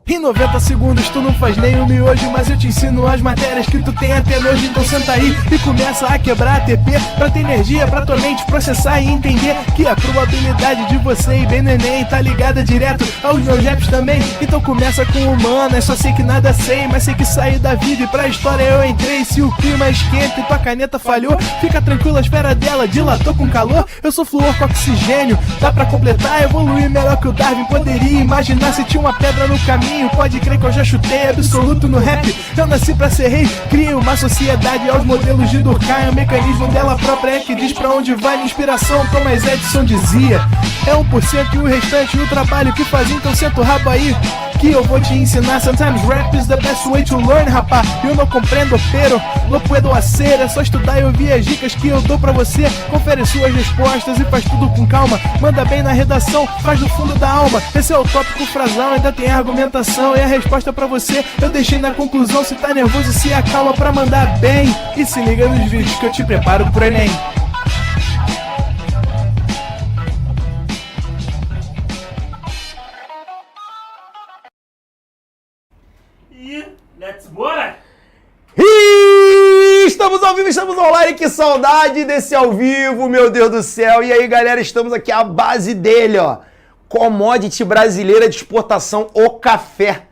Em 90 segundos tu não faz nem um miojo, mas eu te ensino as matérias que tu tem até nojo. Então senta aí e começa a quebrar ATP pra ter energia pra tua mente processar e entender que a probabilidade de você ir bem no Enem tá ligada direto aos meus raps também. Então começa com humana, só sei que nada sei, mas sei que saí da vida e pra história eu entrei. Se o clima esquenta e tua caneta falhou, fica tranquilo, a esfera dela dilatou com calor. Eu sou flúor com oxigênio, dá pra completar, evoluir melhor que o Darwin poderia imaginar. Se tinha uma pedra no caminho, pode crer que eu já chutei absoluto no rap. Eu nasci pra ser rei, crio uma sociedade aos modelos de Durkheim. O mecanismo dela própria é que diz pra onde vai minha inspiração. Thomas Edison dizia, é 1% e o restante o trabalho que fazia. Então senta o rabo aí que eu vou te ensinar. Sometimes rap is the best way to learn, rapá. Eu não compreendo, pero não puedo hacer. É só estudar e ouvir as dicas que eu dou pra você. Confere suas respostas e faz tudo com calma. Manda bem na redação, faz do fundo da alma. Esse é o tópico frasal, ainda tem argumentação. E a resposta pra você eu deixei na conclusão. Se tá nervoso, se acalma pra mandar bem. E se liga nos vídeos que eu te preparo pro Enem. Let's bora! Estamos ao vivo, estamos online, que saudade desse ao vivo, meu Deus do céu. E aí, galera, estamos aqui à base dele, ó. Commodity brasileira de exportação, o café.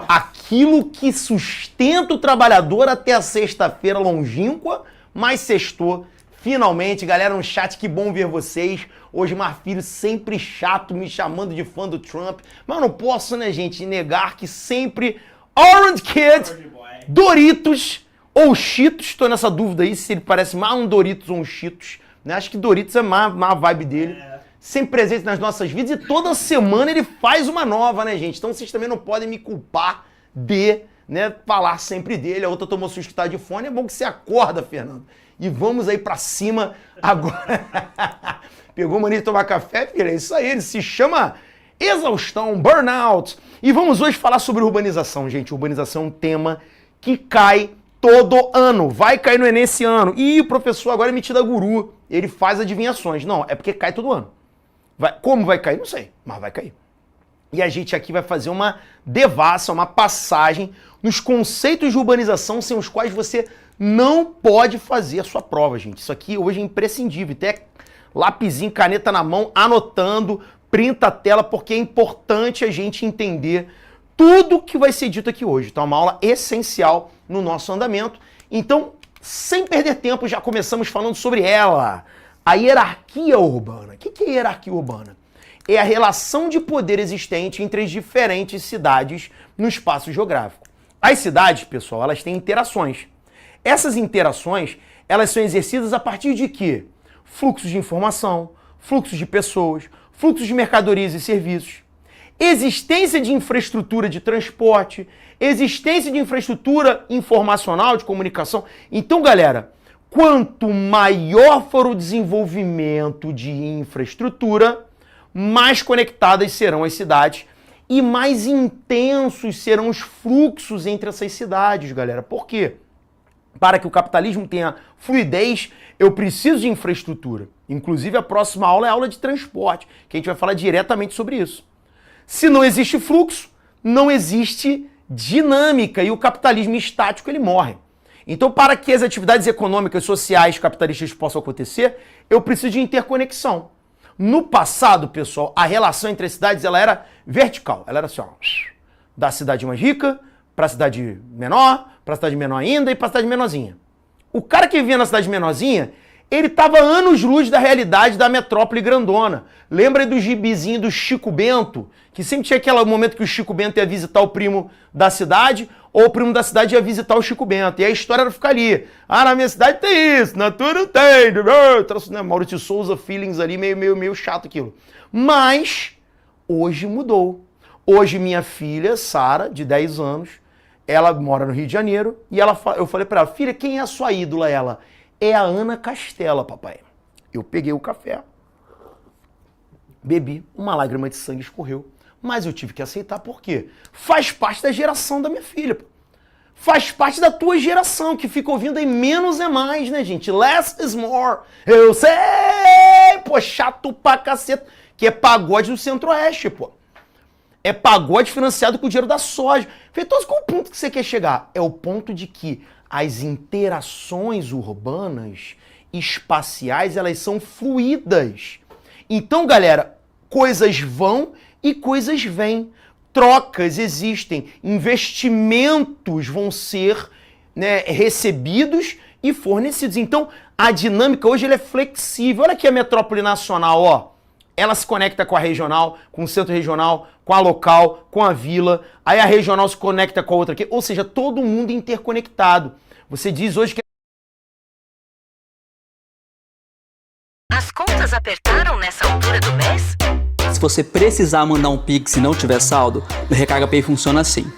Aquilo que sustenta o trabalhador até a sexta-feira longínqua, mas sextou. Finalmente, galera, no chat, que bom ver vocês. Hoje, Marfilho sempre chato, me chamando de fã do Trump. Mas não posso, né, gente, negar que sempre Orange Kid, Doritos ou Cheetos, tô nessa dúvida aí se ele parece mais um Doritos ou um Cheetos, né? Acho que Doritos é mais a vibe dele. Sempre presente nas nossas vidas e toda semana ele faz uma nova, né, gente? Então vocês também não podem me culpar de, né, falar sempre dele. A outra tomou susto que tá de fone, é bom que você acorda, Fernando. E vamos aí pra cima agora. Pegou mania de tomar café, filho? É isso aí, ele se chama exaustão, burnout. E vamos hoje falar sobre urbanização, gente. Urbanização é um tema que cai todo ano. Vai cair no Enem esse ano. E o professor agora é metido a guru. Ele faz adivinhações. Não, é porque cai todo ano. Como vai cair? Não sei, mas vai cair. E a gente aqui vai fazer uma devassa, uma passagem nos conceitos de urbanização sem os quais você não pode fazer a sua prova, gente. Isso aqui hoje é imprescindível. Até lapisinho, caneta na mão, anotando, printa a tela, porque é importante a gente entender tudo que vai ser dito aqui hoje. Então é uma aula essencial no nosso andamento. Então, sem perder tempo, já começamos falando sobre ela. A hierarquia urbana. O que é hierarquia urbana? É a relação de poder existente entre as diferentes cidades no espaço geográfico. As cidades, pessoal, elas têm interações. Essas interações, elas são exercidas a partir de quê? Fluxos de informação, fluxos de pessoas, fluxos de mercadorias e serviços, existência de infraestrutura de transporte, existência de infraestrutura informacional, de comunicação. Então, galera, quanto maior for o desenvolvimento de infraestrutura, mais conectadas serão as cidades e mais intensos serão os fluxos entre essas cidades, galera. Por quê? Para que o capitalismo tenha fluidez, eu preciso de infraestrutura. Inclusive, a próxima aula é a aula de transporte, que a gente vai falar diretamente sobre isso. Se não existe fluxo, não existe dinâmica e o capitalismo estático ele morre. Então, para que as atividades econômicas, sociais, capitalistas possam acontecer, eu preciso de interconexão. No passado, pessoal, a relação entre as cidades ela era vertical. Ela era assim, ó, da cidade mais rica para a cidade menor, para a cidade menor ainda e para a cidade menorzinha. O cara que vivia na cidade menorzinha, ele estava anos-luz da realidade da metrópole grandona. Lembra do gibizinho do Chico Bento? Que sempre tinha aquele momento que o Chico Bento ia visitar o primo da cidade, ou o primo da cidade ia visitar o Chico Bento. E a história era ficar ali. Ah, na minha cidade tem isso, na tua não tem. Né? Maurício de Souza, feelings ali, meio chato aquilo. Mas, hoje mudou. Hoje minha filha, Sara, de 10 anos, ela mora no Rio de Janeiro, e eu falei pra ela, filha, quem é a sua ídola? Ela, é a Ana Castela, papai. Eu peguei o café, bebi, uma lágrima de sangue escorreu, mas eu tive que aceitar, por quê? Faz parte da geração da minha filha. faz parte da tua geração, que fica ouvindo aí menos é mais, né, gente? Less is more. Eu sei, pô, chato pra caceta. Que é pagode do Centro-Oeste, pô. É pagode financiado com o dinheiro da soja. Feitoso, qual o ponto que você quer chegar? É o ponto de que as interações urbanas, espaciais, elas são fluídas. Então, galera, coisas vão e coisas vêm. Trocas existem, investimentos vão ser, né, recebidos e fornecidos. Então, a dinâmica hoje ela é flexível. Olha aqui a metrópole nacional, ó. Ela se conecta com a regional, com o centro regional, com a local, com a vila. Aí a regional se conecta com a outra aqui. Ou seja, todo mundo interconectado. Você diz hoje que... As contas apertaram nessa altura do mês? Se você precisar mandar um Pix e não tiver saldo, o Recarga Pay funciona assim.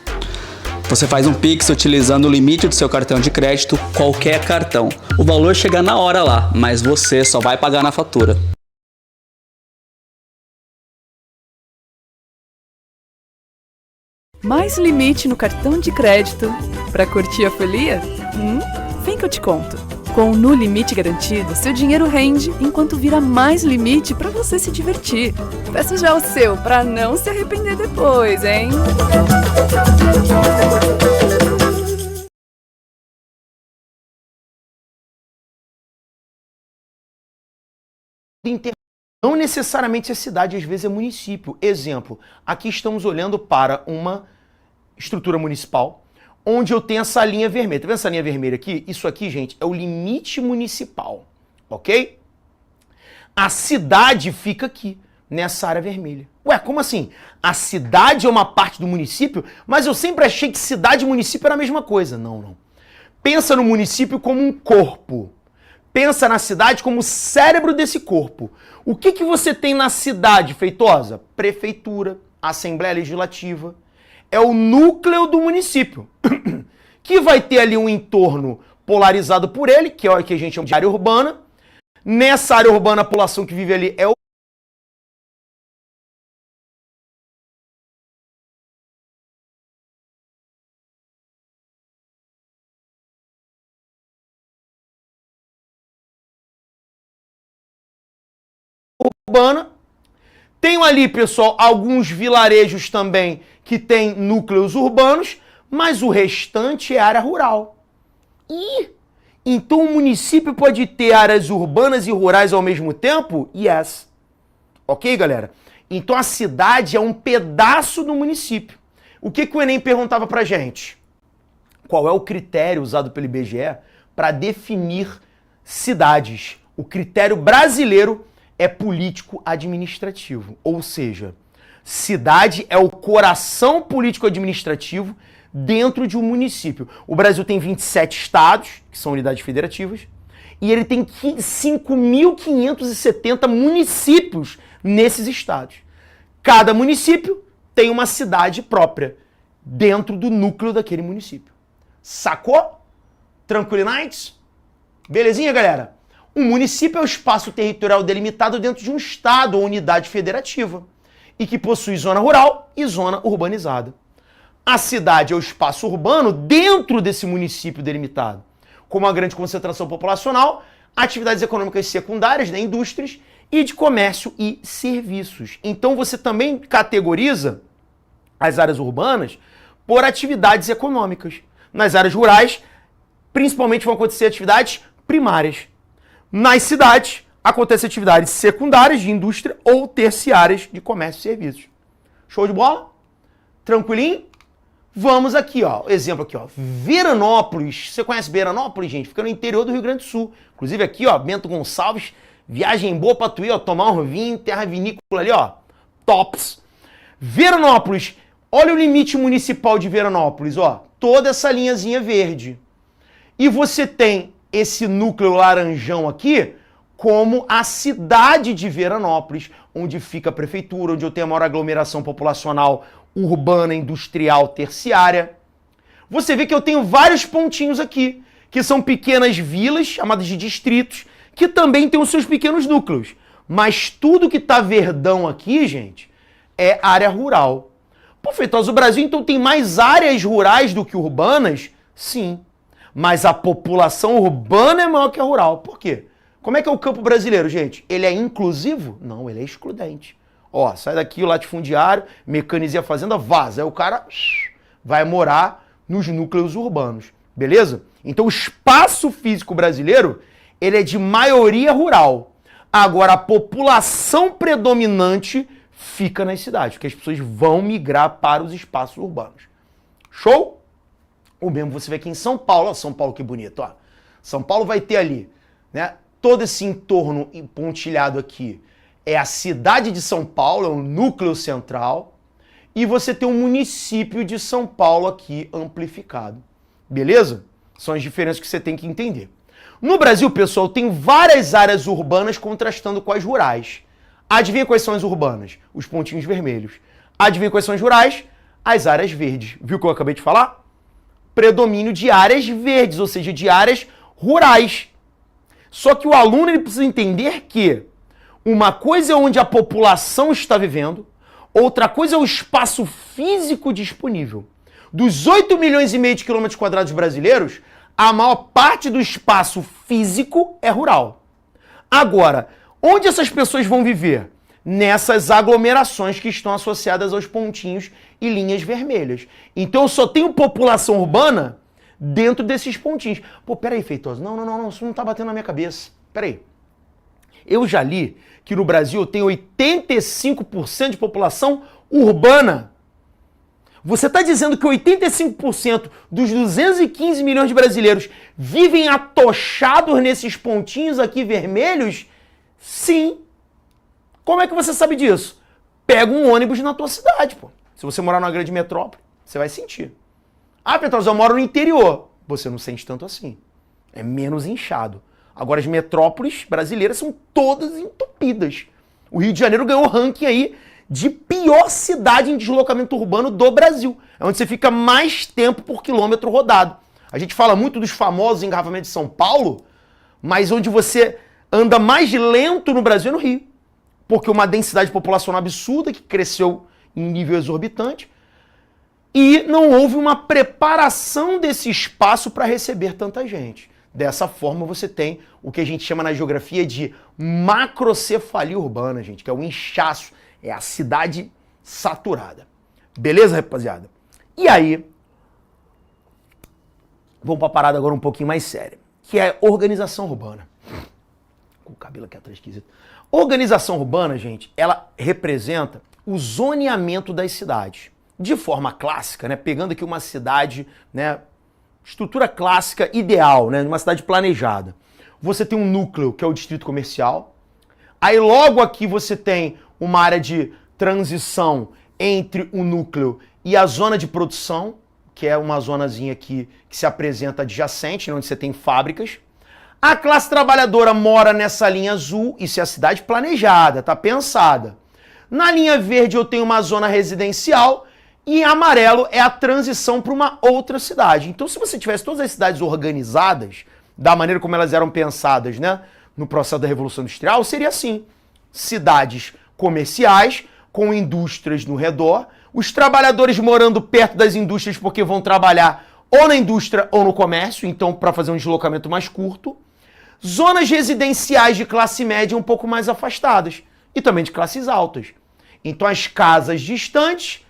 Você faz um Pix utilizando o limite do seu cartão de crédito, qualquer cartão. O valor chega na hora lá, mas você só vai pagar na fatura. Mais limite no cartão de crédito para curtir a folia? Vem que eu te conto. Com o No Limite Garantido, seu dinheiro rende enquanto vira mais limite para você se divertir. Peça já o seu para não se arrepender depois, hein? Não necessariamente é cidade, às vezes é município. Exemplo, aqui estamos olhando para uma estrutura municipal, onde eu tenho essa linha vermelha. Tá vendo essa linha vermelha aqui? Isso aqui, gente, é o limite municipal, ok? A cidade fica aqui, nessa área vermelha. Ué, como assim? A cidade é uma parte do município, mas eu sempre achei que cidade e município era a mesma coisa. Não, não. Pensa no município como um corpo. Pensa na cidade como o cérebro desse corpo. O que você tem na cidade, Feitosa? Prefeitura, Assembleia Legislativa. É o núcleo do município, que vai ter ali um entorno polarizado por ele, que é o que a gente chama de área urbana. Nessa área urbana, a população que vive ali é o urbana. Tenho ali, pessoal, alguns vilarejos também que têm núcleos urbanos, mas o restante é área rural. Então o município pode ter áreas urbanas e rurais ao mesmo tempo? Yes. Ok, galera? Então a cidade é um pedaço do município. O que o Enem perguntava pra gente? Qual é o critério usado pelo IBGE para definir cidades? O critério brasileiro é político-administrativo, ou seja, cidade é o coração político-administrativo dentro de um município. O Brasil tem 27 estados, que são unidades federativas, e ele tem 5.570 municípios nesses estados. Cada município tem uma cidade própria dentro do núcleo daquele município. Sacou? Tranquilidades? Belezinha, galera? Um município é o espaço territorial delimitado dentro de um estado ou unidade federativa e que possui zona rural e zona urbanizada. A cidade é o espaço urbano dentro desse município delimitado, com uma grande concentração populacional, atividades econômicas secundárias, né, indústrias e de comércio e serviços. Então você também categoriza as áreas urbanas por atividades econômicas. Nas áreas rurais, principalmente vão acontecer atividades primárias. Nas cidades, acontecem atividades secundárias de indústria ou terciárias de comércio e serviços. Show de bola? Tranquilinho? Vamos aqui, ó. Exemplo aqui, ó. Veranópolis. Você conhece Veranópolis, gente? Fica no interior do Rio Grande do Sul. Inclusive aqui, ó, Bento Gonçalves. Viagem boa pra tu ir, ó. Tomar um vinho, terra vinícola ali, ó. Tops. Veranópolis. Olha o limite municipal de Veranópolis, ó. Toda essa linhazinha verde. E você tem esse núcleo laranjão aqui como a cidade de Veranópolis, onde fica a prefeitura, onde eu tenho a maior aglomeração populacional urbana, industrial, terciária. Você vê que eu tenho vários pontinhos aqui, que são pequenas vilas, chamadas de distritos, que também têm os seus pequenos núcleos. Mas tudo que tá verdão aqui, gente, é área rural. Pô, Feitosa, o Brasil então tem mais áreas rurais do que urbanas? Sim. Mas a população urbana é maior que a rural. Por quê? Como é que é o campo brasileiro, gente? Ele é inclusivo? Não, ele é excludente. Ó, sai daqui o latifundiário, mecanizia a fazenda, vaza. Aí o cara vai morar nos núcleos urbanos. Beleza? Então o espaço físico brasileiro, ele é de maioria rural. Agora a população predominante fica nas cidades, porque as pessoas vão migrar para os espaços urbanos. Show? O mesmo você vê aqui em São Paulo. Ó, São Paulo que bonito, ó. São Paulo vai ter ali, né? Todo esse entorno pontilhado aqui é a cidade de São Paulo, é o núcleo central. E você tem o município de São Paulo aqui amplificado. Beleza? São as diferenças que você tem que entender. No Brasil, pessoal, tem várias áreas urbanas contrastando com as rurais. Adivinha quais são as urbanas? Os pontinhos vermelhos. Adivinha quais são as rurais? As áreas verdes. Viu o que eu acabei de falar? Predomínio de áreas verdes, ou seja, de áreas rurais. Só que o aluno ele precisa entender que uma coisa é onde a população está vivendo, outra coisa é o espaço físico disponível. Dos 8 milhões e meio de quilômetros quadrados brasileiros, a maior parte do espaço físico é rural. Agora, onde essas pessoas vão viver? Nessas aglomerações que estão associadas aos pontinhos e linhas vermelhas. Então eu só tenho população urbana dentro desses pontinhos. Pô, peraí, Feitosa, não, isso não tá batendo na minha cabeça. Peraí. Eu já li que no Brasil tem 85% de população urbana. Você está dizendo que 85% dos 215 milhões de brasileiros vivem atochados nesses pontinhos aqui vermelhos? Sim. Como é que você sabe disso? Pega um ônibus na tua cidade, pô. Se você morar numa grande metrópole, você vai sentir. Ah, Petrosa, eu moro no interior. Você não sente tanto assim. É menos inchado. Agora, as metrópoles brasileiras são todas entupidas. O Rio de Janeiro ganhou o ranking aí de pior cidade em deslocamento urbano do Brasil. É onde você fica mais tempo por quilômetro rodado. A gente fala muito dos famosos engarrafamentos de São Paulo, mas onde você anda mais lento no Brasil é no Rio. Porque uma densidade populacional absurda que cresceu em nível exorbitante e não houve uma preparação desse espaço para receber tanta gente. Dessa forma você tem o que a gente chama na geografia de macrocefalia urbana, gente, que é o inchaço, é a cidade saturada. Beleza, rapaziada? E aí, vamos para a parada agora um pouquinho mais séria, que é a organização urbana. Com o cabelo aqui atrás esquisito. Organização urbana, gente, ela representa o zoneamento das cidades. De forma clássica, né, pegando aqui uma cidade, né, estrutura clássica ideal, né, uma cidade planejada. Você tem um núcleo, que é o distrito comercial. Aí logo aqui você tem uma área de transição entre o núcleo e a zona de produção, que é uma zonazinha aqui que se apresenta adjacente, né, onde você tem fábricas. A classe trabalhadora mora nessa linha azul, isso é a cidade planejada, tá pensada. Na linha verde eu tenho uma zona residencial e em amarelo é a transição para uma outra cidade. Então se você tivesse todas as cidades organizadas, da maneira como elas eram pensadas, né, no processo da Revolução Industrial, seria assim. Cidades comerciais, com indústrias no redor, os trabalhadores morando perto das indústrias porque vão trabalhar ou na indústria ou no comércio, então para fazer um deslocamento mais curto. Zonas residenciais de classe média um pouco mais afastadas e também de classes altas. Então as casas distantes,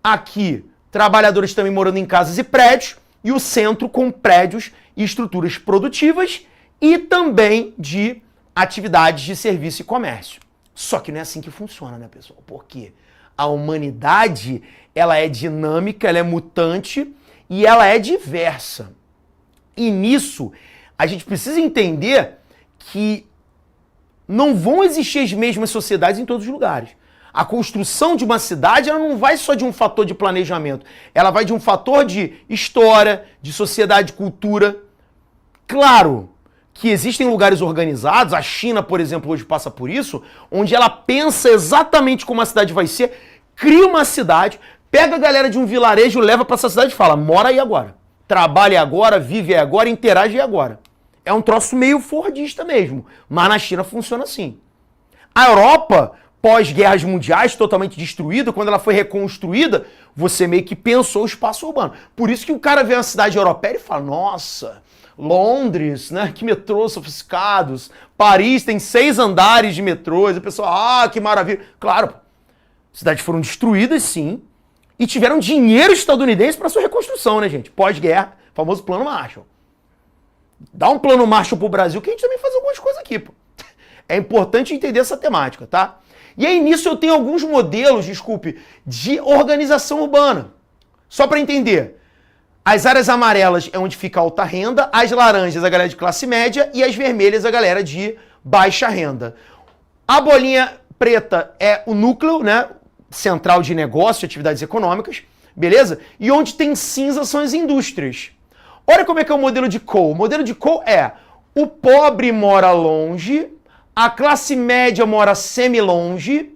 aqui trabalhadores também morando em casas e prédios, e o centro com prédios e estruturas produtivas e também de atividades de serviço e comércio. Só que não é assim que funciona, né, pessoal? Porque a humanidade, ela é dinâmica, ela é mutante e ela é diversa. E nisso, a gente precisa entender que não vão existir as mesmas sociedades em todos os lugares. A construção de uma cidade, ela não vai só de um fator de planejamento, ela vai de um fator de história, de sociedade, cultura. Claro que existem lugares organizados, a China, por exemplo, hoje passa por isso, onde ela pensa exatamente como a cidade vai ser, cria uma cidade, pega a galera de um vilarejo, leva para essa cidade e fala, mora aí agora, trabalha aí agora, vive aí agora, interage aí agora. É um troço meio fordista mesmo, mas na China funciona assim. A Europa pós-guerras mundiais, totalmente destruída, quando ela foi reconstruída, você meio que pensou o espaço urbano. Por isso que o cara vê uma cidade europeia e fala, nossa, Londres, né? Que metrôs sofisticados. Paris tem 6 andares de metrôs. E a pessoa, que maravilha. Claro, cidades foram destruídas, sim, e tiveram dinheiro estadunidense para sua reconstrução, né, gente? Pós-guerra, famoso plano Marshall. Dá um plano Marshall pro Brasil que a gente também faz algumas coisas aqui, pô. É importante entender essa temática, tá? E aí nisso eu tenho alguns modelos, de organização urbana. Só para entender. As áreas amarelas é onde fica a alta renda, as laranjas a galera de classe média e as vermelhas a galera de baixa renda. A bolinha preta é o núcleo, né, central de negócio e atividades econômicas, beleza? E onde tem cinza são as indústrias. Olha como é que é o modelo de Cole. O modelo de Cole é o pobre mora longe, a classe média mora semi-longe,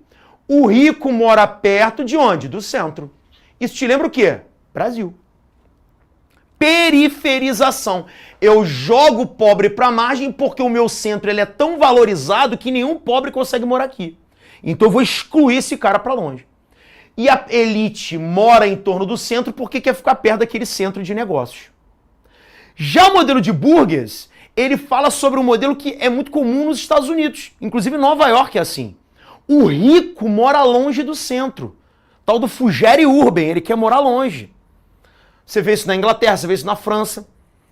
o rico mora perto de onde? Do centro. Isso te lembra o quê? Brasil. Periferização. Eu jogo o pobre para a margem porque o meu centro ele é tão valorizado que nenhum pobre consegue morar aqui. Então eu vou excluir esse cara para longe. E a elite mora em torno do centro porque quer ficar perto daquele centro de negócios. Já o modelo de Burgess, ele fala sobre um modelo que é muito comum nos Estados Unidos. Inclusive em Nova York é assim. O rico mora longe do centro. Tal do Fougere Urban, ele quer morar longe. Você vê isso na Inglaterra, você vê isso na França.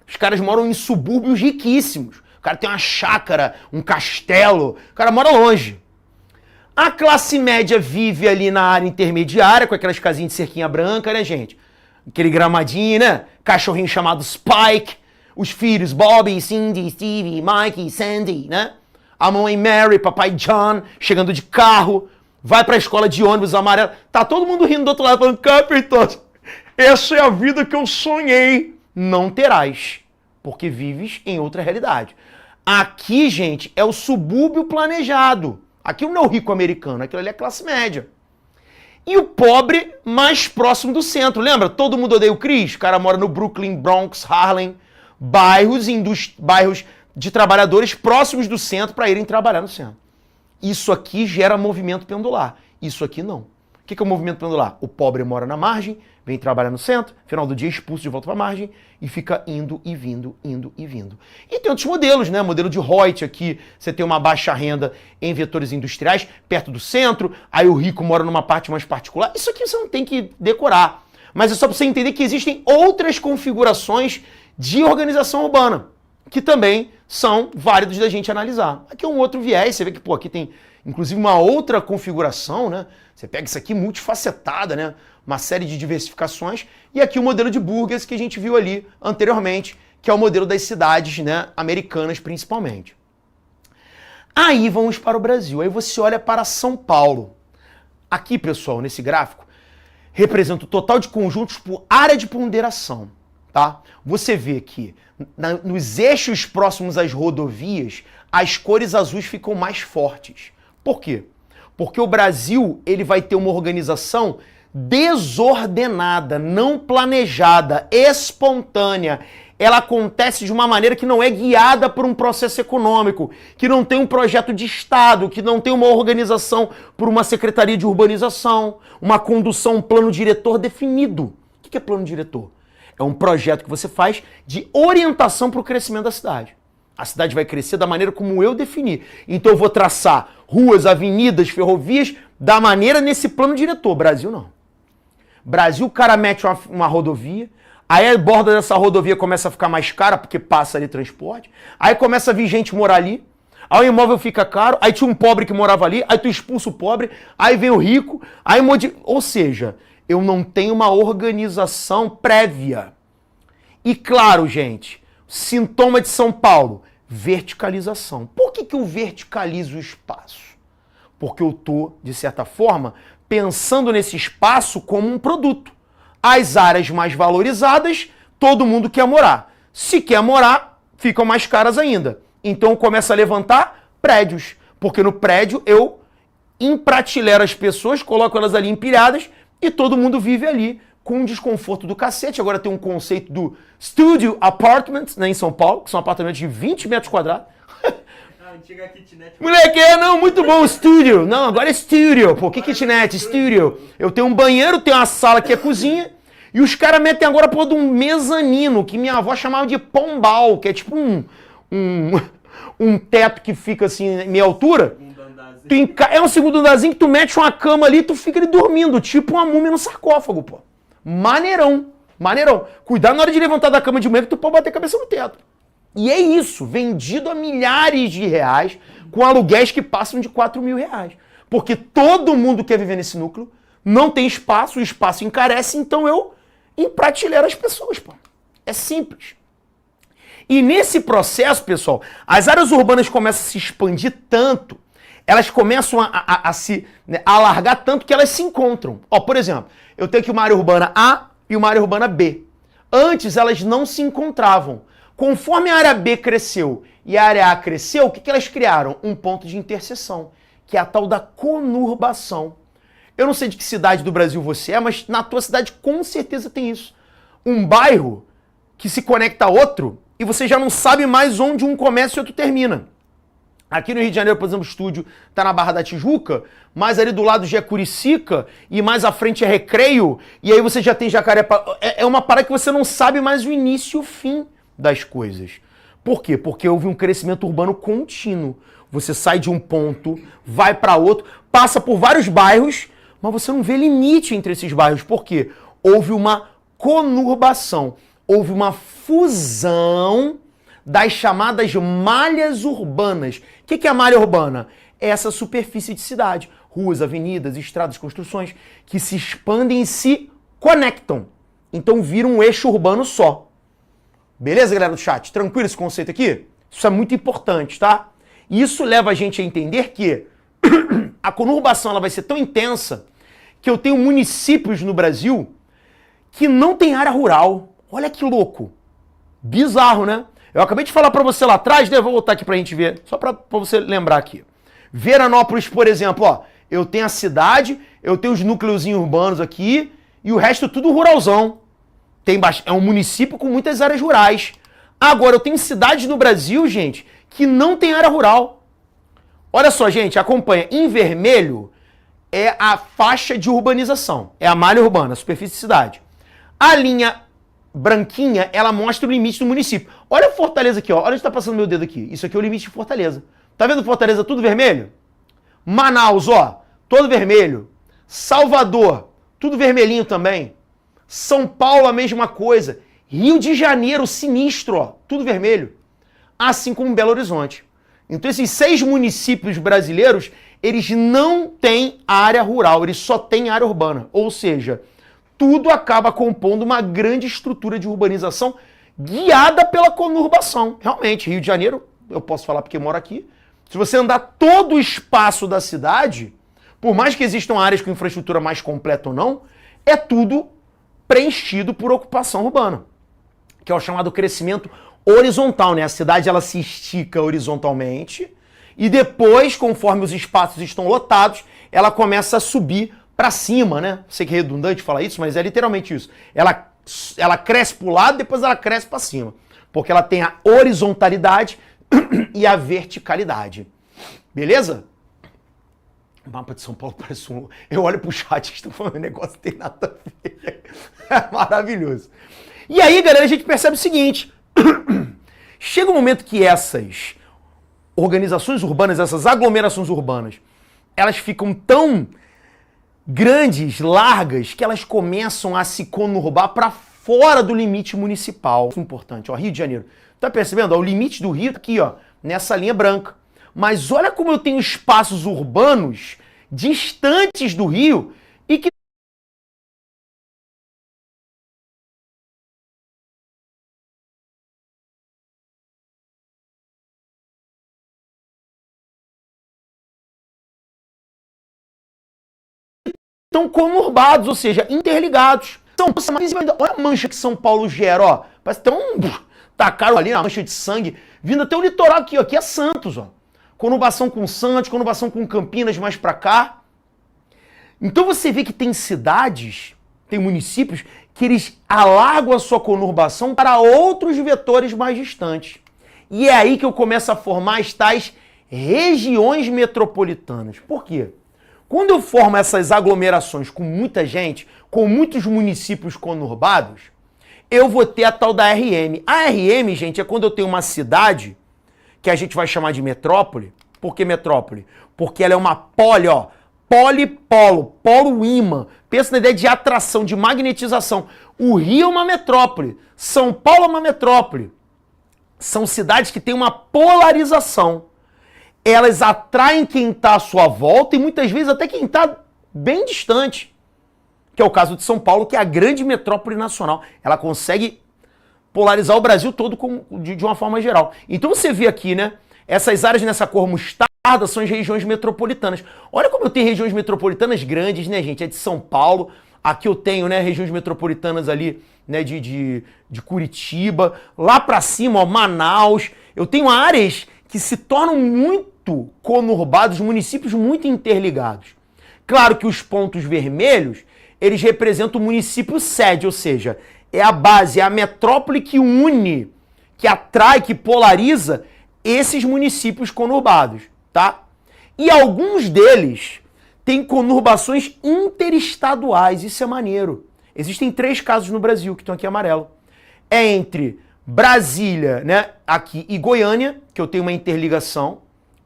Os caras moram em subúrbios riquíssimos. O cara tem uma chácara, um castelo. O cara mora longe. A classe média vive ali na área intermediária, com aquelas casinhas de cerquinha branca, né, gente? Aquele gramadinho, né? Cachorrinho chamado Spike. Os filhos Bobby, Cindy, Stevie, Mikey, Sandy, né? A mãe Mary, papai John, chegando de carro. Vai pra escola de ônibus amarelo. Tá todo mundo rindo do outro lado, falando, Capitão, essa é a vida que eu sonhei. Não terás, porque vives em outra realidade. Aqui, gente, é o subúrbio planejado. Aqui não é o rico americano, aquilo ali é classe média. E o pobre mais próximo do centro. Lembra? Todo mundo odeia o Chris? O cara mora no Brooklyn, Bronx, Harlem. Bairros de trabalhadores próximos do centro para irem trabalhar no centro. Isso aqui gera movimento pendular. Isso aqui não. O que é o movimento pendular? O pobre mora na margem, vem trabalhar no centro, final do dia expulso de volta para a margem e fica indo e vindo, indo e vindo. E tem outros modelos, né? Modelo de Reut aqui, você tem uma baixa renda em vetores industriais, perto do centro, aí o rico mora numa parte mais particular. Isso aqui você não tem que decorar. Mas é só para você entender que existem outras configurações de organização urbana, que também são válidos da gente analisar. Aqui é um outro viés, você vê que, pô, aqui tem inclusive uma outra configuração, né? Você pega isso aqui multifacetada, né? Uma série de diversificações. E aqui o modelo de Burgess que a gente viu ali anteriormente, que é o modelo das cidades, né, americanas principalmente. Aí vamos para o Brasil. Aí você olha para São Paulo. Aqui, pessoal, nesse gráfico, representa o total de conjuntos por área de ponderação, tá? Você vê que nos eixos próximos às rodovias, as cores azuis ficam mais fortes. Por quê? Porque o Brasil ele vai ter uma organização desordenada, não planejada, espontânea. Ela acontece de uma maneira que não é guiada por um processo econômico, que não tem um projeto de Estado, que não tem uma organização por uma secretaria de urbanização, uma condução, um plano diretor definido. O que é plano diretor? É um projeto que você faz de orientação para o crescimento da cidade. A cidade vai crescer da maneira como eu definir. Então eu vou traçar ruas, avenidas, ferrovias da maneira nesse plano diretor. Brasil não. Brasil, o cara mete uma rodovia, aí a borda dessa rodovia começa a ficar mais cara porque passa ali transporte, aí começa a vir gente morar ali, aí o imóvel fica caro, aí tinha um pobre que morava ali, aí tu expulsa o pobre, aí vem o rico, aí ou seja, eu não tenho uma organização prévia. E claro, gente, sintoma de São Paulo, verticalização. Por que eu verticalizo o espaço? Porque eu estou, de certa forma, pensando nesse espaço como um produto. As áreas mais valorizadas, todo mundo quer morar. Se quer morar, ficam mais caras ainda. Então começa a levantar prédios. Porque no prédio eu emprateleiro as pessoas, coloco elas ali empilhadas e todo mundo vive ali com um desconforto do cacete. Agora tem um conceito do Studio Apartments, né, em São Paulo, que são apartamentos de 20 metros quadrados. antiga kitnet. Moleque, não, muito bom, studio. Não, agora é studio. Pô, que kitnet? Studio. Eu tenho um banheiro, tenho uma sala que é cozinha, e os caras metem agora, pô, de um mezanino, que minha avó chamava de pombal, que é tipo um teto que fica assim, meia altura. É um segundo andarzinho que tu mete uma cama ali e tu fica ali dormindo, tipo uma múmia no sarcófago, pô. Maneirão, maneirão. Cuidado na hora de levantar da cama de manhã que tu pode bater a cabeça no teto. E é isso, vendido a milhares de reais, com aluguéis que passam de 4 mil reais. Porque todo mundo quer viver nesse núcleo, não tem espaço, o espaço encarece, então eu emprateleiro as pessoas, pô. É simples. E nesse processo, pessoal, as áreas urbanas começam a se expandir tanto, elas começam a se alargar tanto que elas se encontram. Ó, por exemplo, eu tenho aqui uma área urbana A e uma área urbana B. Antes elas não se encontravam. Conforme a área B cresceu e a área A cresceu, o que elas criaram? Um ponto de interseção, que é a tal da conurbação. Eu não sei de que cidade do Brasil você é, mas na tua cidade com certeza tem isso. Um bairro que se conecta a outro e você já não sabe mais onde um começa e outro termina. Aqui no Rio de Janeiro, por exemplo, o estúdio está na Barra da Tijuca, mas ali do lado já é Curicica e mais à frente é Recreio, e aí você já tem Jacarepaguá. É uma parada que você não sabe mais o início e o fim das coisas. Por quê? Porque houve um crescimento urbano contínuo. Você sai de um ponto, vai para outro, passa por vários bairros, mas você não vê limite entre esses bairros. Por quê? Houve uma conurbação, houve uma fusão das chamadas malhas urbanas. O que é a malha urbana? É essa superfície de cidade. Ruas, avenidas, estradas, construções que se expandem e se conectam. Então vira um eixo urbano só. Beleza, galera do chat? Tranquilo esse conceito aqui? Isso é muito importante, tá? E isso leva a gente a entender que a conurbação ela vai ser tão intensa que eu tenho municípios no Brasil que não tem área rural. Olha que louco. Bizarro, né? Eu acabei de falar pra você lá atrás, né? Vou voltar aqui pra gente ver, só pra você lembrar aqui. Veranópolis, por exemplo, ó, eu tenho a cidade, eu tenho os núcleozinhos urbanos aqui, e o resto tudo ruralzão. É um município com muitas áreas rurais. Agora, eu tenho cidades no Brasil, gente, que não tem área rural. Olha só, gente, acompanha. Em vermelho é a faixa de urbanização, é a malha urbana, a superfície de cidade. A linha branquinha, ela mostra o limite do município. Olha Fortaleza aqui, ó. Olha onde está passando meu dedo aqui. Isso aqui é o limite de Fortaleza. Tá vendo Fortaleza tudo vermelho? Manaus, ó, todo vermelho. Salvador, tudo vermelhinho também. São Paulo, a mesma coisa. Rio de Janeiro, sinistro, ó, tudo vermelho. Assim como Belo Horizonte. Então esses 6 municípios brasileiros, eles não têm área rural, eles só têm área urbana. Ou seja, tudo acaba compondo uma grande estrutura de urbanização guiada pela conurbação. Realmente, Rio de Janeiro, eu posso falar porque eu moro aqui, se você andar todo o espaço da cidade, por mais que existam áreas com infraestrutura mais completa ou não, é tudo preenchido por ocupação urbana, que é o chamado crescimento horizontal, né? A cidade ela se estica horizontalmente e depois, conforme os espaços estão lotados, ela começa a subir para cima, né? Sei que é redundante falar isso, mas é literalmente isso. Ela cresce para o lado, depois ela cresce para cima. Porque ela tem a horizontalidade e a verticalidade. Beleza? O mapa de São Paulo parece um... Eu olho pro chat que estão falando um negócio que tem nada a ver. É maravilhoso. E aí, galera, a gente percebe o seguinte. Chega um momento que essas organizações urbanas, essas aglomerações urbanas, elas ficam tão grandes, largas, que elas começam a se conurbar para fora do limite municipal. Isso é importante, ó, Rio de Janeiro. Tá percebendo? Ó, o limite do Rio tá aqui, ó, nessa linha branca. Mas olha como eu tenho espaços urbanos distantes do Rio e que estão conurbados, ou seja, interligados. Olha a mancha que São Paulo gera, ó. Parece que tacaram ali na mancha de sangue, vindo até o litoral aqui, ó. Aqui é Santos, ó. Conurbação com Santos, conurbação com Campinas, mais pra cá. Então você vê que tem cidades, tem municípios, que eles alargam a sua conurbação para outros vetores mais distantes. E é aí que eu começo a formar as tais regiões metropolitanas. Por quê? Quando eu formo essas aglomerações com muita gente, com muitos municípios conurbados, eu vou ter a tal da RM. A RM, gente, é quando eu tenho uma cidade que a gente vai chamar de metrópole. Por que metrópole? Porque ela é uma polipolo, polo-ímã. Pensa na ideia de atração, de magnetização. O Rio é uma metrópole, São Paulo é uma metrópole. São cidades que têm uma polarização. Elas atraem quem está à sua volta e muitas vezes até quem está bem distante. Que é o caso de São Paulo, que é a grande metrópole nacional. Ela consegue polarizar o Brasil todo de uma forma geral. Então você vê aqui, né? Essas áreas nessa cor mostarda são as regiões metropolitanas. Olha como eu tenho regiões metropolitanas grandes, né, gente? É de São Paulo. Aqui eu tenho, né, regiões metropolitanas ali, né, de Curitiba. Lá pra cima, ó, Manaus. Eu tenho áreas que se tornam muito conurbados, municípios muito interligados. Claro que os pontos vermelhos, eles representam o município sede, ou seja, é a base, é a metrópole que une, que atrai, que polariza esses municípios conurbados, tá? E alguns deles têm conurbações interestaduais, isso é maneiro. Existem 3 casos no Brasil, que estão aqui amarelo. É entre Brasília, né, aqui, e Goiânia, que eu tenho uma interligação,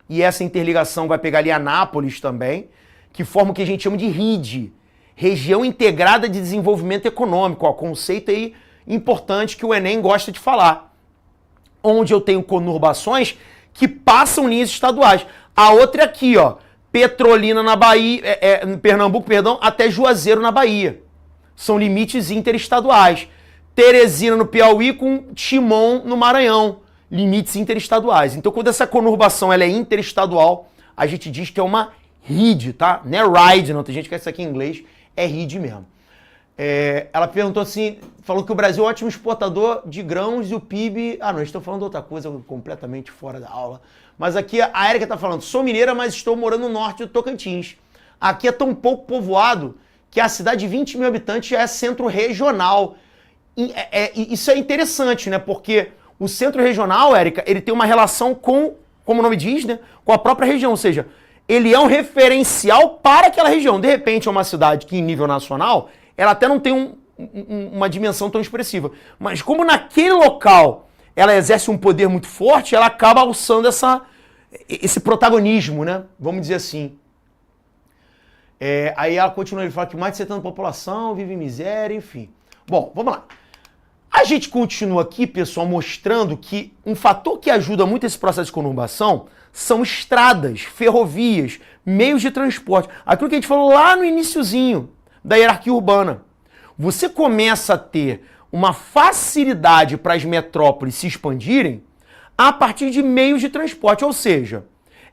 e essa interligação vai pegar ali Anápolis também, que forma o que a gente chama de RID, Região Integrada de Desenvolvimento Econômico, ó, conceito aí importante que o Enem gosta de falar, onde eu tenho conurbações que passam linhas estaduais. A outra é aqui, ó, Petrolina na Bahia, Pernambuco, perdão, até Juazeiro na Bahia. São limites interestaduais. Teresina no Piauí com Timon no Maranhão. Limites interestaduais. Então, quando essa conurbação ela é interestadual, a gente diz que é uma RID, tá? Não é RIDE, não. Tem gente que quer isso aqui em inglês. É RID mesmo. Ela perguntou assim, falou que o Brasil é um ótimo exportador de grãos e o PIB... Ah, não, estou falando de outra coisa completamente fora da aula. Mas aqui a Érica está falando, sou mineira, mas estou morando no norte do Tocantins. Aqui é tão pouco povoado que a cidade de 20 mil habitantes já é centro regional. Isso é interessante, né? Porque o centro regional, Érica, ele tem uma relação com, como o nome diz, né? Com a própria região, ou seja, ele é um referencial para aquela região. De repente é uma cidade que em nível nacional, ela até não tem uma dimensão tão expressiva. Mas como naquele local ela exerce um poder muito forte, ela acaba alçando esse protagonismo, né? Vamos dizer assim. Aí ela continua, ele fala que mais de 70% da população vive em miséria, enfim. Bom, vamos lá. A gente continua aqui, pessoal, mostrando que um fator que ajuda muito esse processo de conurbação são estradas, ferrovias, meios de transporte. Aquilo que a gente falou lá no iniciozinho da hierarquia urbana. Você começa a ter uma facilidade para as metrópoles se expandirem a partir de meios de transporte, ou seja,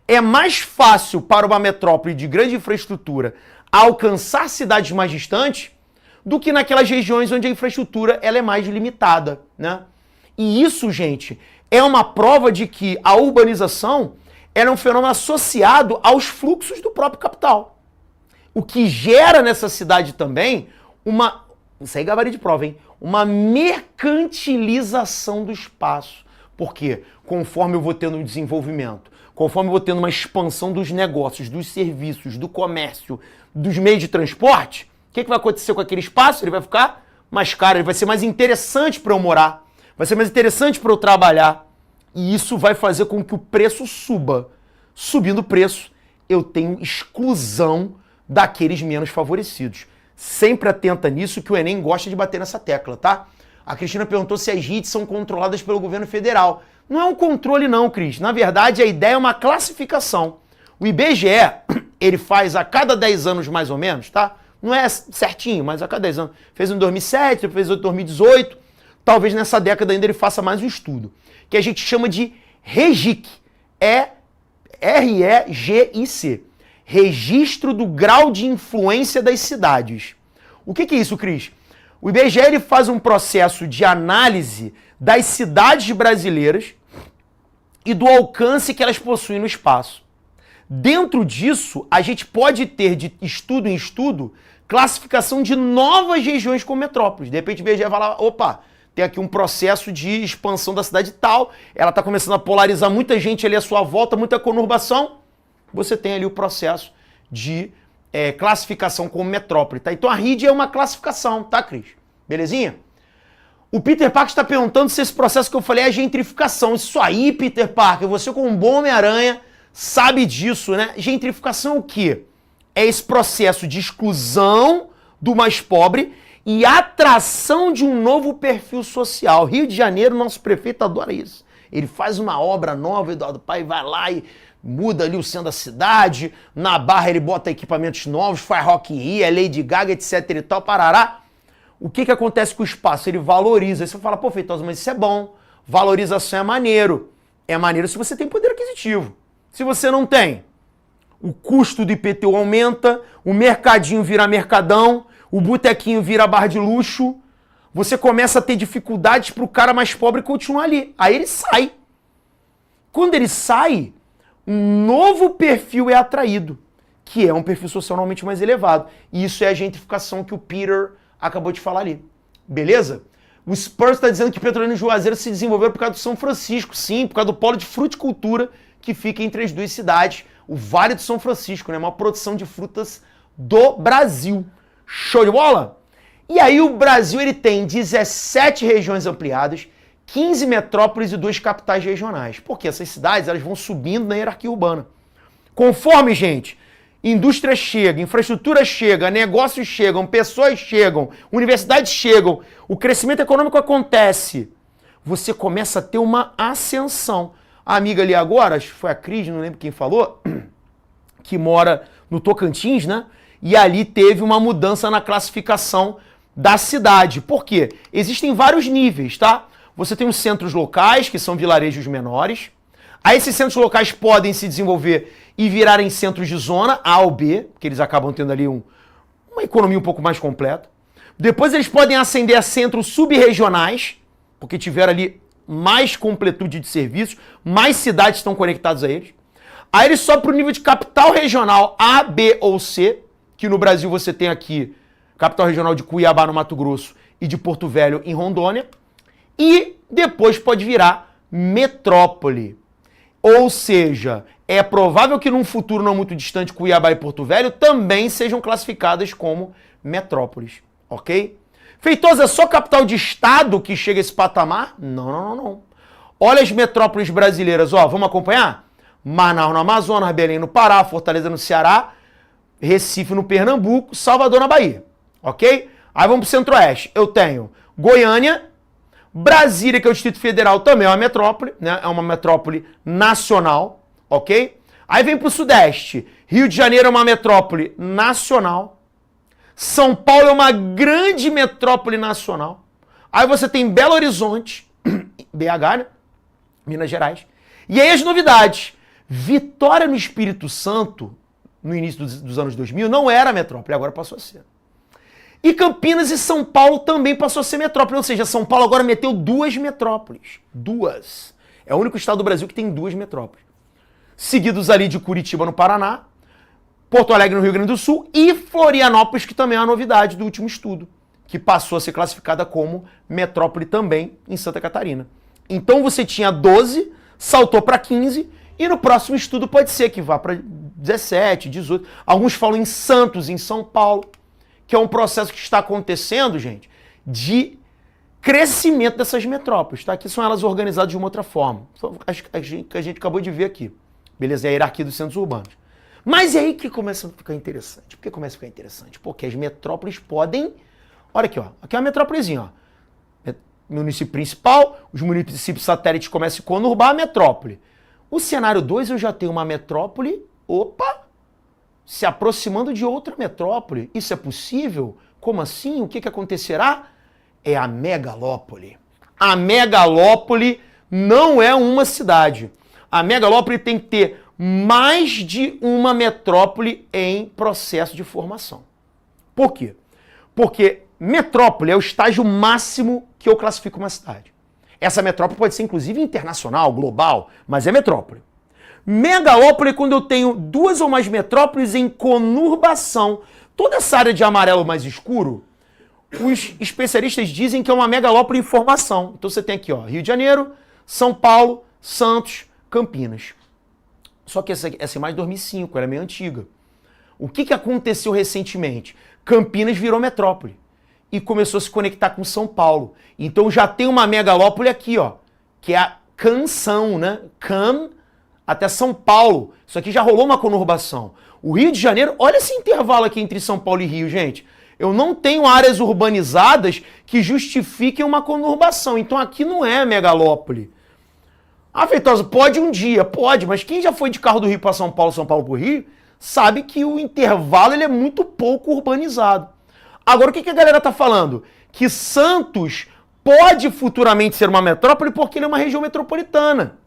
é mais fácil para uma metrópole de grande infraestrutura alcançar cidades mais distantes do que naquelas regiões onde a infraestrutura ela é mais limitada, né? E isso, gente, é uma prova de que a urbanização é um fenômeno associado aos fluxos do próprio capital. O que gera nessa cidade também isso aí é gabarito de prova, hein? Uma mercantilização do espaço. Por quê? Conforme eu vou tendo um desenvolvimento, conforme eu vou tendo uma expansão dos negócios, dos serviços, do comércio, dos meios de transporte, o que vai acontecer com aquele espaço? Ele vai ficar mais caro, ele vai ser mais interessante para eu morar, vai ser mais interessante para eu trabalhar. E isso vai fazer com que o preço suba. Subindo o preço, eu tenho exclusão daqueles menos favorecidos. Sempre atenta nisso, que o Enem gosta de bater nessa tecla, tá? A Cristina perguntou se as RITs são controladas pelo governo federal. Não é um controle não, Cris. Na verdade, a ideia é uma classificação. O IBGE, ele faz a cada 10 anos mais ou menos, tá? Não é certinho, mas a cada 10 anos. Fez em 2007, fez em 2018. Talvez nessa década ainda ele faça mais um estudo. Que a gente chama de REGIC. REGIC. Registro do Grau de Influência das Cidades. O que é isso, Cris? O IBGE ele faz um processo de análise das cidades brasileiras e do alcance que elas possuem no espaço. Dentro disso, a gente pode ter, de estudo em estudo, classificação de novas regiões como metrópoles. De repente o IBGE vai lá, opa, tem aqui um processo de expansão da cidade tal, ela está começando a polarizar muita gente ali à sua volta, muita conurbação, você tem ali o processo de classificação como metrópole, tá? Então a RID é uma classificação, tá, Cris? Belezinha? O Peter Parker está perguntando se esse processo que eu falei é gentrificação. Isso aí, Peter Parker, você como um bom Homem-Aranha sabe disso, né? Gentrificação é o quê? É esse processo de exclusão do mais pobre e atração de um novo perfil social. Rio de Janeiro, nosso prefeito adora isso. Ele faz uma obra nova, Eduardo Paes vai lá e muda ali o centro da cidade, na Barra ele bota equipamentos novos, faz Rock in Rio, é Lady Gaga, etc e tal, parará. O que acontece com o espaço? Ele valoriza. Aí você fala, pô, Feitosa, mas isso é bom. Valorização é maneiro. É maneiro se você tem poder aquisitivo. Se você não tem, o custo do IPTU aumenta, o mercadinho vira mercadão, o botequinho vira bar de luxo, você começa a ter dificuldades para o cara mais pobre continuar ali. Aí ele sai. Quando ele sai, um novo perfil é atraído, que é um perfil socialmente mais elevado. E isso é a gentrificação que o Peter acabou de falar ali. Beleza? O Spurs está dizendo que Petrolina e Juazeiro se desenvolveram por causa do São Francisco. Sim, por causa do polo de fruticultura que fica entre as duas cidades. O Vale do São Francisco, né? Uma produção de frutas do Brasil. Show de bola? E aí o Brasil ele tem 17 regiões ampliadas, 15 metrópoles e 2 capitais regionais. Porque essas cidades elas vão subindo na hierarquia urbana. Conforme, gente, indústria chega, infraestrutura chega, negócios chegam, pessoas chegam, universidades chegam, o crescimento econômico acontece, você começa a ter uma ascensão. A amiga ali agora, acho que foi a Cris, não lembro quem falou, que mora no Tocantins, né? E ali teve uma mudança na classificação da cidade. Por quê? Existem vários níveis, tá? Você tem os centros locais, que são vilarejos menores. Aí esses centros locais podem se desenvolver e virarem centros de zona A ou B, que eles acabam tendo ali uma economia um pouco mais completa. Depois eles podem ascender a centros subregionais, porque tiveram ali mais completude de serviços, mais cidades estão conectadas a eles. Aí eles sobem para o nível de capital regional A, B ou C, que no Brasil você tem aqui capital regional de Cuiabá, no Mato Grosso, e de Porto Velho, em Rondônia. E depois pode virar metrópole. Ou seja, é provável que num futuro não muito distante, Cuiabá e Porto Velho também sejam classificadas como metrópoles, ok? Feitosa, é só capital de estado que chega a esse patamar? Não. Olha as metrópoles brasileiras, ó, vamos acompanhar? Manaus no Amazonas, Belém no Pará, Fortaleza no Ceará, Recife no Pernambuco, Salvador na Bahia, ok? Aí vamos pro Centro-Oeste. Eu tenho Goiânia, Brasília, que é o Distrito Federal, também é uma metrópole, né? É uma metrópole nacional, ok? Aí vem pro Sudeste. Rio de Janeiro é uma metrópole nacional. São Paulo é uma grande metrópole nacional. Aí você tem Belo Horizonte, BH, né? Minas Gerais. E aí as novidades. Vitória no Espírito Santo, no início dos anos 2000, não era metrópole, agora passou a ser. E Campinas e São Paulo também passou a ser metrópole, ou seja, São Paulo agora meteu 2 metrópoles. 2. É o único estado do Brasil que tem 2 metrópoles. Seguidos ali de Curitiba no Paraná, Porto Alegre no Rio Grande do Sul e Florianópolis, que também é uma novidade do último estudo, que passou a ser classificada como metrópole também em Santa Catarina. Então você tinha 12, saltou para 15 e no próximo estudo pode ser que vá para 17, 18. Alguns falam em Santos, em São Paulo, que é um processo que está acontecendo, gente, de crescimento dessas metrópoles, tá? Que são elas organizadas de uma outra forma. A gente acabou de ver aqui. Beleza? É a hierarquia dos centros urbanos. Mas é aí que começa a ficar interessante. Por que começa a ficar interessante? Porque as metrópoles podem... Olha aqui, ó. Aqui é uma metrópolezinha, ó. Município principal, os municípios satélites começam a conurbar a metrópole. O cenário 2 eu já tenho uma metrópole, se aproximando de outra metrópole. Isso é possível? Como assim? O que acontecerá? É a megalópole. A megalópole não é uma cidade. A megalópole tem que ter mais de uma metrópole em processo de formação. Por quê? Porque metrópole é o estágio máximo que eu classifico uma cidade. Essa metrópole pode ser inclusive internacional, global, mas é metrópole. Megalópole é quando eu tenho 2 ou mais metrópoles em conurbação. Toda essa área de amarelo mais escuro, os especialistas dizem que é uma megalópole em formação. Então você tem aqui, ó, Rio de Janeiro, São Paulo, Santos, Campinas. Só que essa imagem de 2005, ela é meio antiga. O que aconteceu recentemente? Campinas virou metrópole e começou a se conectar com São Paulo. Então já tem uma megalópole aqui, ó, que é a Canção, né? Can até São Paulo. Isso aqui já rolou uma conurbação. O Rio de Janeiro, olha esse intervalo aqui entre São Paulo e Rio, gente. Eu não tenho áreas urbanizadas que justifiquem uma conurbação. Então aqui não é megalópole. Ah, Feitosa, pode um dia, pode, mas quem já foi de carro do Rio para São Paulo para o Rio, sabe que o intervalo ele é muito pouco urbanizado. Agora, o que a galera tá falando? Que Santos pode futuramente ser uma metrópole porque ele é uma região metropolitana.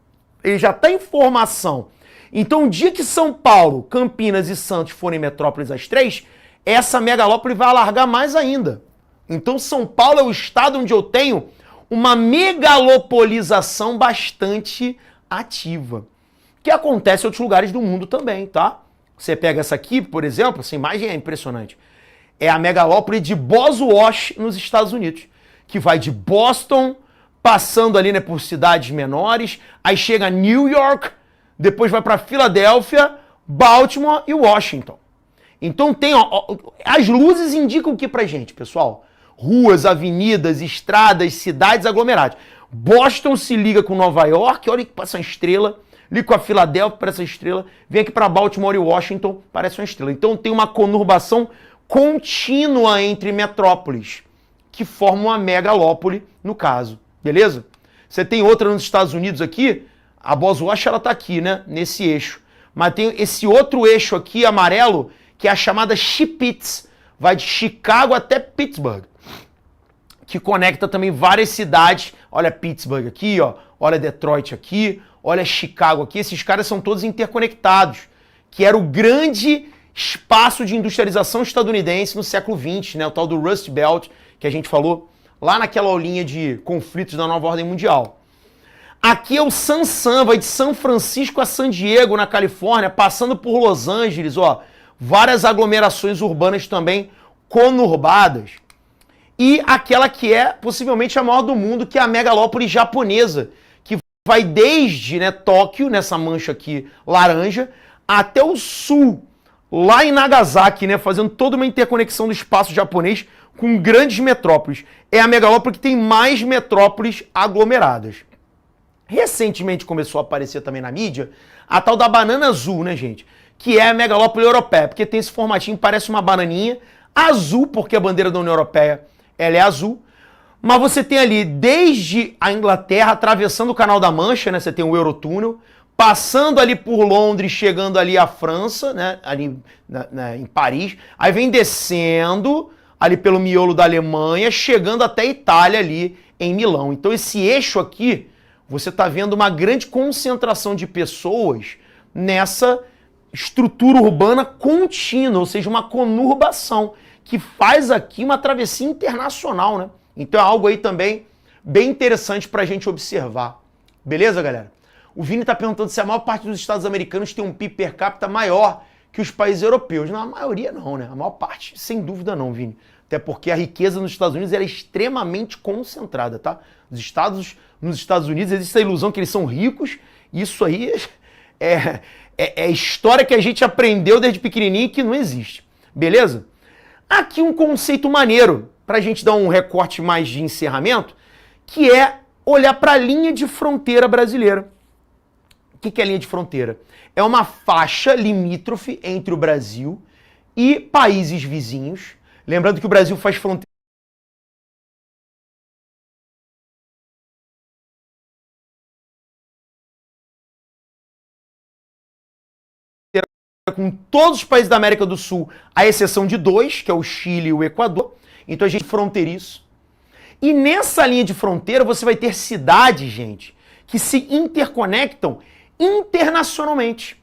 Ele já está em formação. Então, o dia que São Paulo, Campinas e Santos forem metrópoles as três, essa megalópole vai alargar mais ainda. Então, São Paulo é o estado onde eu tenho uma megalopolização bastante ativa. Que acontece em outros lugares do mundo também, tá? Você pega essa aqui, por exemplo, essa imagem é impressionante. É a megalópole de Boswash, nos Estados Unidos, que vai de Boston, passando ali, né, por cidades menores, aí chega a New York, depois vai para Filadélfia, Baltimore e Washington. Então tem, ó, as luzes indicam o que pra gente, pessoal? Ruas, avenidas, estradas, cidades aglomeradas. Boston se liga com Nova York, olha que passa uma estrela, liga com a Filadélfia, parece uma estrela, vem aqui para Baltimore e Washington, parece uma estrela. Então tem uma conurbação contínua entre metrópoles, que formam uma megalópole, no caso, beleza? Você tem outra nos Estados Unidos aqui, a Boswash, ela tá aqui, né, nesse eixo. Mas tem esse outro eixo aqui, amarelo, que é a chamada She-Pitts, vai de Chicago até Pittsburgh, que conecta também várias cidades. Olha Pittsburgh aqui, ó, olha Detroit aqui, olha Chicago aqui, esses caras são todos interconectados, que era o grande espaço de industrialização estadunidense no século XX, né, o tal do Rust Belt, que a gente falou lá naquela aulinha de conflitos da nova ordem mundial. Aqui é o San, vai de São Francisco a San Diego, na Califórnia, passando por Los Angeles, ó, várias aglomerações urbanas também conurbadas. E aquela que é possivelmente a maior do mundo, que é a megalópole japonesa, que vai desde, né, Tóquio, nessa mancha aqui laranja, até o sul, lá em Nagasaki, né, fazendo toda uma interconexão do espaço japonês com grandes metrópoles. É a megalópole que tem mais metrópoles aglomeradas. Recentemente começou a aparecer também na mídia a tal da banana azul, né, gente? Que é a megalópole europeia, porque tem esse formatinho, parece uma bananinha, azul, porque a bandeira da União Europeia ela é azul, mas você tem ali desde a Inglaterra, atravessando o Canal da Mancha, né? Você tem o Eurotúnel, passando ali por Londres, chegando ali à França, né? Ali em Paris, aí vem descendo ali pelo miolo da Alemanha, chegando até a Itália ali em Milão. Então esse eixo aqui, você está vendo uma grande concentração de pessoas nessa estrutura urbana contínua, ou seja, uma conurbação, que faz aqui uma travessia internacional, né? Então é algo aí também bem interessante para a gente observar. Beleza, galera? O Vini está perguntando se a maior parte dos estados americanos tem um PIB per capita maior que os países europeus. Não, a maioria não, né? A maior parte, sem dúvida não, Vini. Até porque a riqueza nos Estados Unidos é extremamente concentrada, tá? Nos Estados Unidos existe a ilusão que eles são ricos. Isso aí é história que a gente aprendeu desde pequenininho que não existe. Beleza? Aqui um conceito maneiro, para a gente dar um recorte mais de encerramento, que é olhar para a linha de fronteira brasileira. O que é a linha de fronteira? É uma faixa limítrofe entre o Brasil e países vizinhos. Lembrando que o Brasil faz fronteira com todos os países da América do Sul, à exceção de dois, que é o Chile e o Equador. Então a gente é fronteiriço. E nessa linha de fronteira você vai ter cidades, gente, que se interconectam internacionalmente,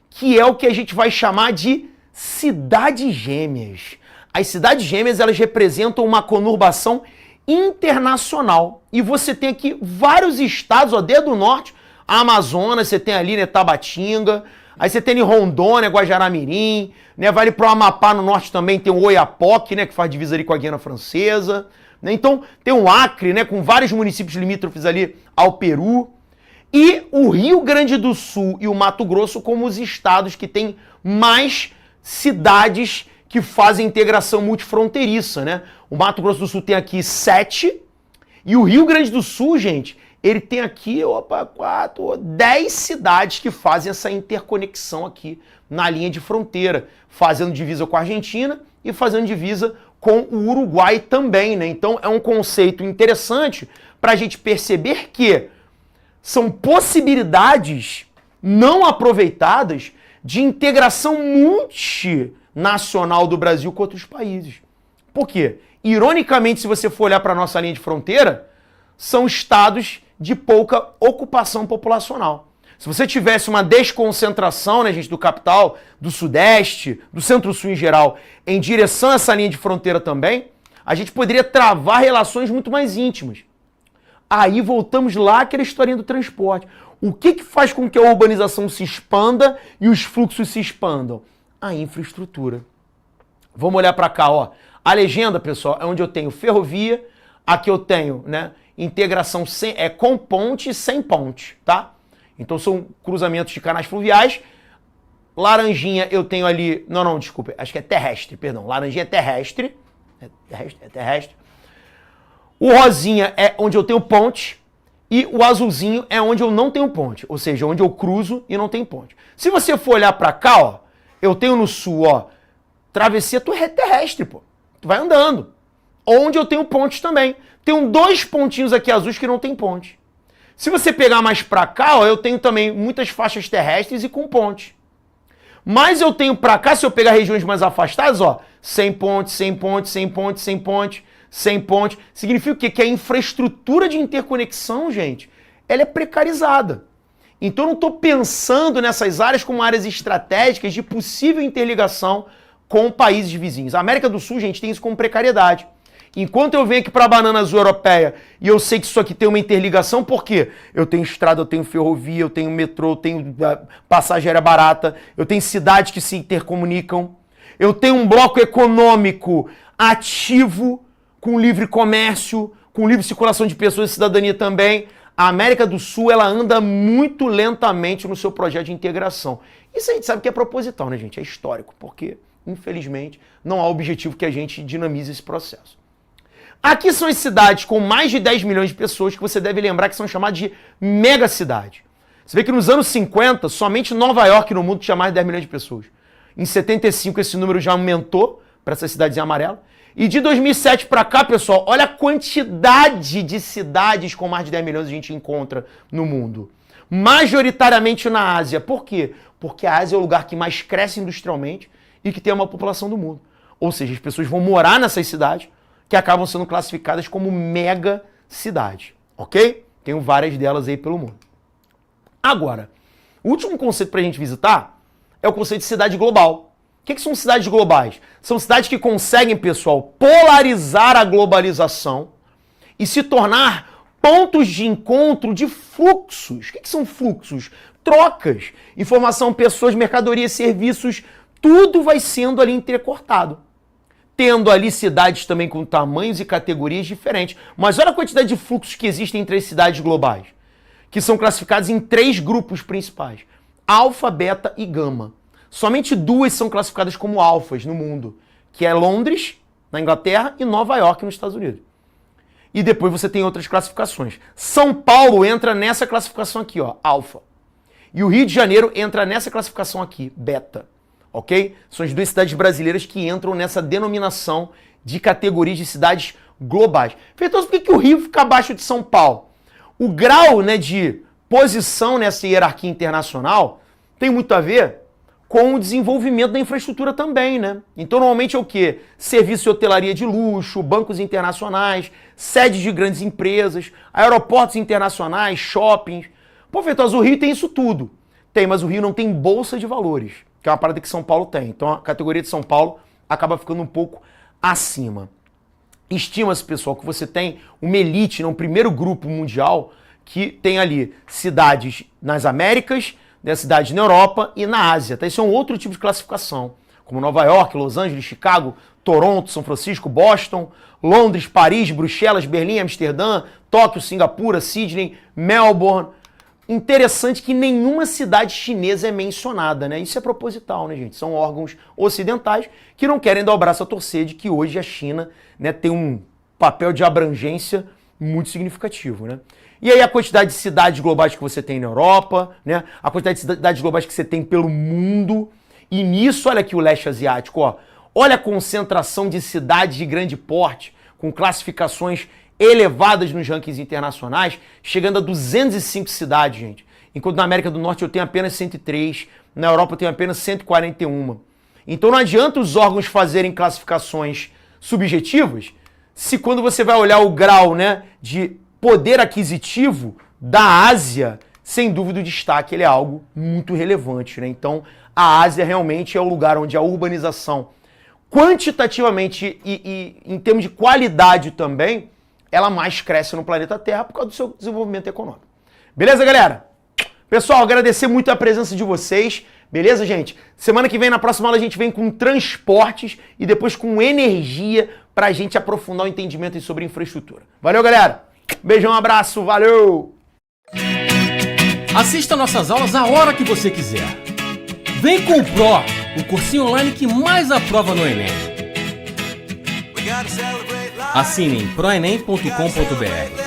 que é o que a gente vai chamar de cidades gêmeas. As cidades gêmeas, elas representam uma conurbação internacional. E você tem aqui vários estados, ó, desde o norte, a Amazonas, você tem ali, né, Tabatinga, Aí você tem em Rondônia, Guajará-Mirim, né? Vai ali pro Amapá, no norte também tem o Oiapoque, né? Que faz divisa ali com a Guiana Francesa. Né? Então tem o Acre, né? Com vários municípios limítrofes ali ao Peru. E o Rio Grande do Sul e o Mato Grosso como os estados que têm mais cidades que fazem integração multifronteiriça, né? O Mato Grosso do Sul tem aqui 7 e o Rio Grande do Sul, gente, ele tem aqui, 10 cidades que fazem essa interconexão aqui na linha de fronteira, fazendo divisa com a Argentina e fazendo divisa com o Uruguai também, né? Então é um conceito interessante para a gente perceber que são possibilidades não aproveitadas de integração multinacional do Brasil com outros países. Por quê? Ironicamente, se você for olhar para a nossa linha de fronteira, são estados de pouca ocupação populacional. Se você tivesse uma desconcentração, né, gente, do capital, do Sudeste, do Centro-Sul em geral, em direção a essa linha de fronteira também, a gente poderia travar relações muito mais íntimas. Aí voltamos lá àquela historinha do transporte. O que faz com que a urbanização se expanda e os fluxos se expandam? A infraestrutura. Vamos olhar para cá, ó. A legenda, pessoal, é onde eu tenho ferrovia, aqui eu tenho, né, integração com ponte e sem ponte, tá? Então são cruzamentos de canais fluviais. Laranjinha eu tenho ali... Não, desculpa, acho que é terrestre, perdão. Laranjinha é terrestre. É terrestre. O rosinha é onde eu tenho ponte. E o azulzinho é onde eu não tenho ponte. Ou seja, onde eu cruzo e não tem ponte. Se você for olhar pra cá, ó, eu tenho no sul, ó, travessia terrestre, pô. Tu vai andando. Onde eu tenho pontes também. Tem 2 pontinhos aqui azuis que não tem ponte. Se você pegar mais pra cá, ó, eu tenho também muitas faixas terrestres e com ponte. Mas eu tenho pra cá, se eu pegar regiões mais afastadas, ó, sem ponte, sem ponte, sem ponte, sem ponte, sem ponte. Significa o quê? Que a infraestrutura de interconexão, gente, ela é precarizada. Então eu não estou pensando nessas áreas como áreas estratégicas de possível interligação com países vizinhos. A América do Sul, gente, tem isso como precariedade. Enquanto eu venho aqui para a banana azul europeia e eu sei que isso aqui tem uma interligação, por quê? Eu tenho estrada, eu tenho ferrovia, eu tenho metrô, eu tenho passagem aérea barata, eu tenho cidades que se intercomunicam, eu tenho um bloco econômico ativo, com livre comércio, com livre circulação de pessoas e cidadania também. A América do Sul, ela anda muito lentamente no seu projeto de integração. Isso a gente sabe que é proposital, né, gente? É histórico, porque, infelizmente, não há objetivo que a gente dinamize esse processo. Aqui são as cidades com mais de 10 milhões de pessoas que você deve lembrar que são chamadas de megacidades. Você vê que nos anos 50, somente Nova York no mundo tinha mais de 10 milhões de pessoas. Em 75, esse número já aumentou para essas cidades em amarelo. E de 2007 para cá, pessoal, olha a quantidade de cidades com mais de 10 milhões que a gente encontra no mundo. Majoritariamente na Ásia. Por quê? Porque a Ásia é o lugar que mais cresce industrialmente e que tem a maior população do mundo. Ou seja, as pessoas vão morar nessas cidades que acabam sendo classificadas como mega cidades. Ok? Tenho várias delas aí pelo mundo. Agora, o último conceito para a gente visitar é o conceito de cidade global. O que são cidades globais? São cidades que conseguem, pessoal, polarizar a globalização e se tornar pontos de encontro de fluxos. O que são fluxos? Trocas, informação, pessoas, mercadorias, serviços, tudo vai sendo ali entrecortado. Tendo ali cidades também com tamanhos e categorias diferentes. Mas olha a quantidade de fluxos que existem entre as cidades globais, que são classificados em 3 grupos principais: alfa, beta e gama. Somente 2 são classificadas como alfas no mundo, que é Londres, na Inglaterra, e Nova York, nos Estados Unidos. E depois você tem outras classificações. São Paulo entra nessa classificação aqui, ó, alfa. E o Rio de Janeiro entra nessa classificação aqui, beta. Ok? São as 2 cidades brasileiras que entram nessa denominação de categorias de cidades globais. Então, por que o Rio fica abaixo de São Paulo? O grau, né, de posição nessa hierarquia internacional tem muito a ver com o desenvolvimento da infraestrutura também, né? Então, normalmente é o quê? Serviço de hotelaria de luxo, bancos internacionais, sedes de grandes empresas, aeroportos internacionais, shoppings. Pô, Feitosa, o Rio tem isso tudo. Tem, mas o Rio não tem bolsa de valores, que é uma parada que São Paulo tem. Então, a categoria de São Paulo acaba ficando um pouco acima. Estima-se, pessoal, que você tem uma elite, um primeiro grupo mundial que tem ali cidades nas Américas, cidades na Europa e na Ásia, tá? Isso é um outro tipo de classificação, como Nova York, Los Angeles, Chicago, Toronto, São Francisco, Boston, Londres, Paris, Bruxelas, Berlim, Amsterdã, Tóquio, Singapura, Sydney, Melbourne. Interessante que nenhuma cidade chinesa é mencionada, né? Isso é proposital, né, gente? São órgãos ocidentais que não querem dar o braço a torcer de que hoje a China, né, tem um papel de abrangência muito significativo, né? E aí a quantidade de cidades globais que você tem na Europa, né? A quantidade de cidades globais que você tem pelo mundo. E nisso, olha aqui o leste asiático, ó. Olha a concentração de cidades de grande porte, com classificações elevadas nos rankings internacionais, chegando a 205 cidades, gente. Enquanto na América do Norte eu tenho apenas 103, na Europa eu tenho apenas 141. Então não adianta os órgãos fazerem classificações subjetivas, se quando você vai olhar o grau, né, de poder aquisitivo da Ásia, sem dúvida o destaque ele é algo muito relevante, né? Então a Ásia realmente é o lugar onde a urbanização, quantitativamente e em termos de qualidade também, ela mais cresce no planeta Terra por causa do seu desenvolvimento econômico. Beleza, galera? Pessoal, agradecer muito a presença de vocês. Beleza, gente? Semana que vem, na próxima aula, a gente vem com transportes e depois com energia pra gente aprofundar o entendimento sobre infraestrutura. Valeu, galera! Beijão, abraço, valeu! Assista nossas aulas a hora que você quiser. Vem com o Pro, o cursinho online que mais aprova no Enem. Assine em proenem.com.br.